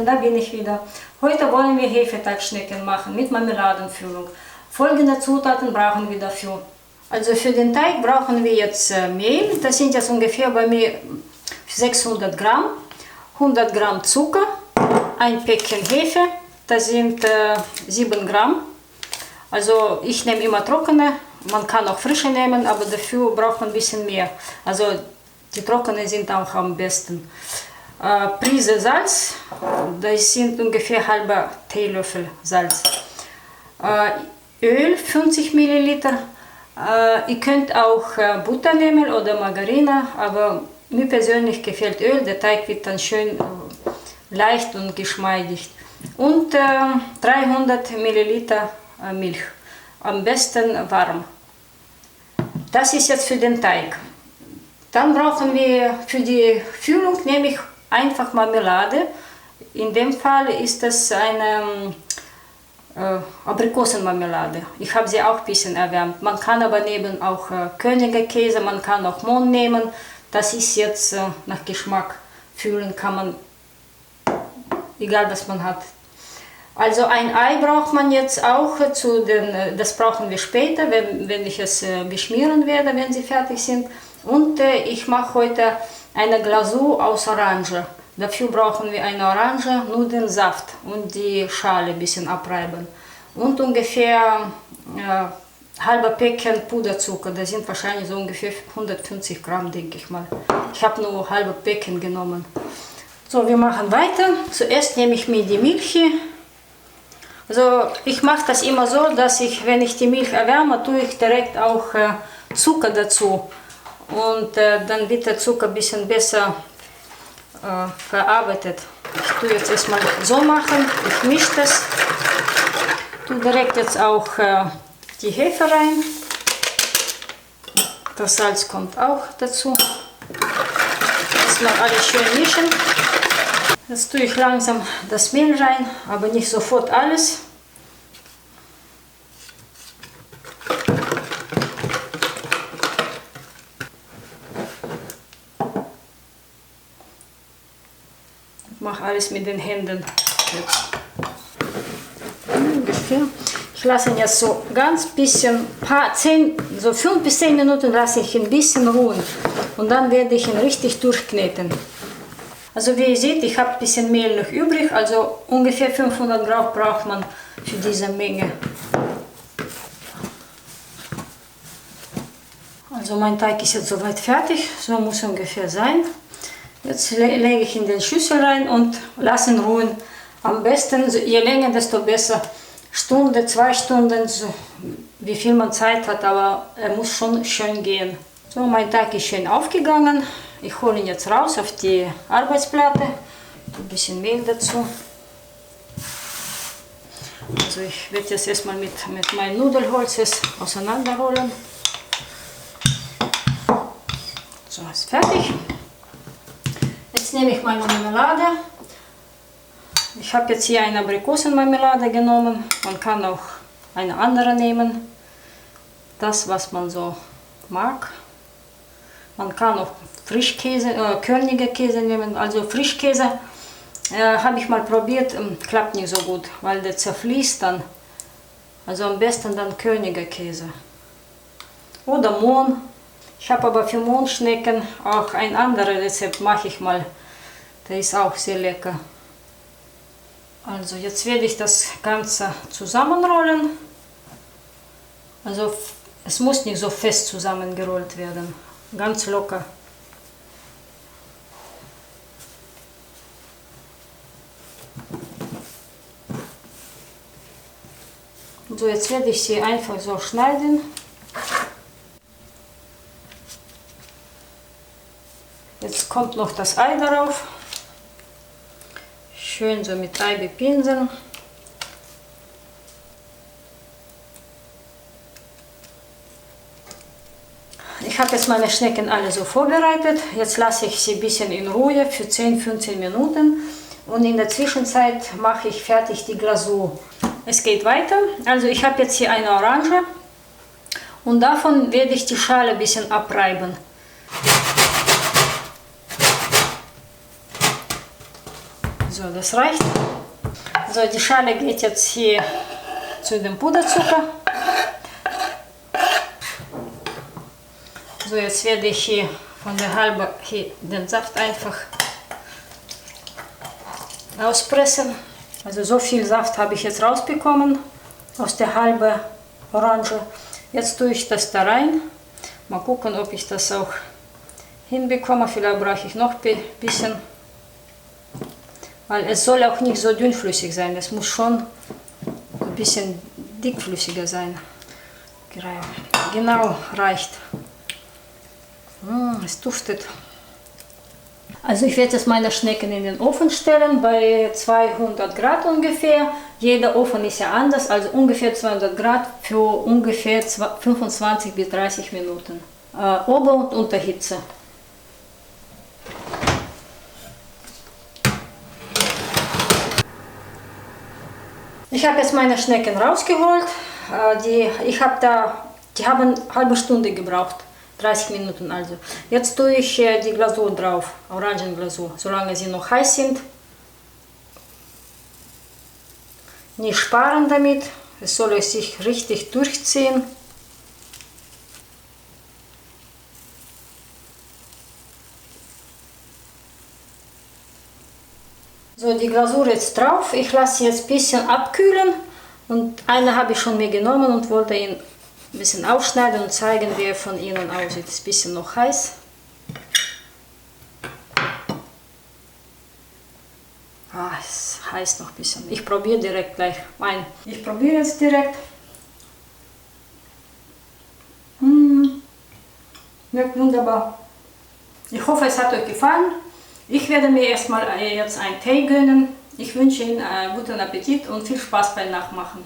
da bin ich wieder. Heute wollen wir Hefeteigschnecken machen mit Marmeladenfüllung. Folgende Zutaten brauchen wir dafür. Also für den Teig brauchen wir jetzt Mehl. Das sind jetzt ungefähr bei mir 600 Gramm, 100 Gramm Zucker, ein Päckchen Hefe, das sind 7 Gramm. Also ich nehme immer trockene, man kann auch frische nehmen, aber dafür braucht man ein bisschen mehr. Also die trockenen sind auch am besten. Prise Salz, das sind ungefähr halber Teelöffel Salz. Öl 50 Milliliter. Ihr könnt auch Butter nehmen oder Margarine, aber mir persönlich gefällt Öl, der Teig wird dann schön leicht und geschmeidig. Und 300 Milliliter Milch, am besten warm. Das ist jetzt für den Teig. Dann brauchen wir für die Füllung nämlich einfach Marmelade. In dem Fall ist es eine Aprikosenmarmelade. Ich habe sie auch ein bisschen erwärmt. Man kann aber neben auch Königer Käse, man kann auch Mohn nehmen. Das ist jetzt nach Geschmack. Füllen kann man, egal was man hat. Also ein Ei braucht man jetzt auch, das brauchen wir später, wenn ich es beschmieren werde, wenn sie fertig sind. Und ich mache heute eine Glasur aus Orange. Dafür brauchen wir eine Orange, nur den Saft und die Schale ein bisschen abreiben. Und ungefähr halber Päckchen Puderzucker, das sind wahrscheinlich so ungefähr 150 Gramm, denke ich mal. Ich habe nur halbe Päckchen genommen. So, wir machen weiter. Zuerst nehme ich mir die Milch. Also ich mache das immer so, dass ich, wenn ich die Milch erwärme, tue ich direkt auch Zucker dazu. Und dann wird der Zucker ein bisschen besser verarbeitet. Ich tue jetzt erstmal so machen, ich mische das. Tue direkt jetzt auch die Hefe rein. Das Salz kommt auch dazu. Erstmal alles schön mischen. Jetzt tue ich langsam das Mehl rein, aber nicht sofort alles. Ich mache alles mit den Händen. Ungefähr. Ich lasse ihn jetzt so ganz bisschen, so 5 bis 10 Minuten lasse ich ihn ein bisschen ruhen. Und dann werde ich ihn richtig durchkneten. Also wie ihr seht, ich habe ein bisschen Mehl noch übrig, also ungefähr 500 Gramm braucht man für diese Menge. Also mein Teig ist jetzt soweit fertig, so muss ungefähr sein. Jetzt lege ich in den Schüssel rein und lasse ihn ruhen. Am besten, je länger, desto besser. Stunde, 2 Stunden, so wie viel man Zeit hat, aber er muss schon schön gehen. So, mein Teig ist schön aufgegangen. Ich hole ihn jetzt raus auf die Arbeitsplatte. Ein bisschen Mehl dazu. Also ich werde jetzt erstmal mit meinem Nudelholz auseinanderrollen. So, ist fertig. Jetzt nehme ich meine Marmelade. Ich habe jetzt hier eine Aprikosenmarmelade genommen. Man kann auch eine andere nehmen. Das, was man so mag. Man kann auch Frischkäse, Körniger Käse nehmen. Also Frischkäse habe ich mal probiert, klappt nicht so gut, weil der zerfließt dann. Also am besten dann Körniger Käse. Oder Mohn. Ich habe aber für Mohnschnecken auch ein anderes Rezept, mache ich mal. Der ist auch sehr lecker. Also jetzt werde ich das Ganze zusammenrollen. Also es muss nicht so fest zusammengerollt werden, ganz locker. So, jetzt werde ich sie einfach so schneiden. Jetzt kommt noch das Ei darauf. Schön so mit Ei bepinseln. Ich habe jetzt meine Schnecken alle so vorbereitet. Jetzt lasse ich sie ein bisschen in Ruhe für 10-15 Minuten. Und in der Zwischenzeit mache ich fertig die Glasur. Es geht weiter. Also ich habe jetzt hier eine Orange. Und davon werde ich die Schale ein bisschen abreiben. So, das reicht. So, die Schale geht jetzt hier zu dem Puderzucker. So, jetzt werde ich hier von der halben hier den Saft einfach auspressen. Also so viel Saft habe ich jetzt rausbekommen aus der halben Orange. Jetzt tue ich das da rein. Mal gucken, ob ich das auch hinbekomme. Vielleicht brauche ich noch ein bisschen. Weil es soll auch nicht so dünnflüssig sein. Es muss schon ein bisschen dickflüssiger sein. Genau, reicht. Es duftet. Also ich werde jetzt meine Schnecken in den Ofen stellen, bei 200 Grad ungefähr. Jeder Ofen ist ja anders, also ungefähr 200 Grad für ungefähr 25 bis 30 Minuten. Ober- und Unterhitze. Ich habe jetzt meine Schnecken rausgeholt. Die haben eine halbe Stunde gebraucht. 30 Minuten also. Jetzt tue ich die Glasur drauf, Orangenglasur, solange sie noch heiß sind. Nicht sparen damit, es soll sich richtig durchziehen. So, die Glasur jetzt drauf. Ich lasse sie jetzt ein bisschen abkühlen. Und eine habe ich schon mir genommen und wollte ihn ein bisschen aufschneiden und zeigen, wie er von innen aussieht. Ist ein bisschen noch heiß. Es heißt noch ein bisschen. Ich probiere direkt gleich ein. Ich probiere jetzt direkt. Wirkt wunderbar. Ich hoffe, es hat euch gefallen. Ich werde mir erstmal jetzt einen Tee gönnen. Ich wünsche Ihnen guten Appetit und viel Spaß beim Nachmachen.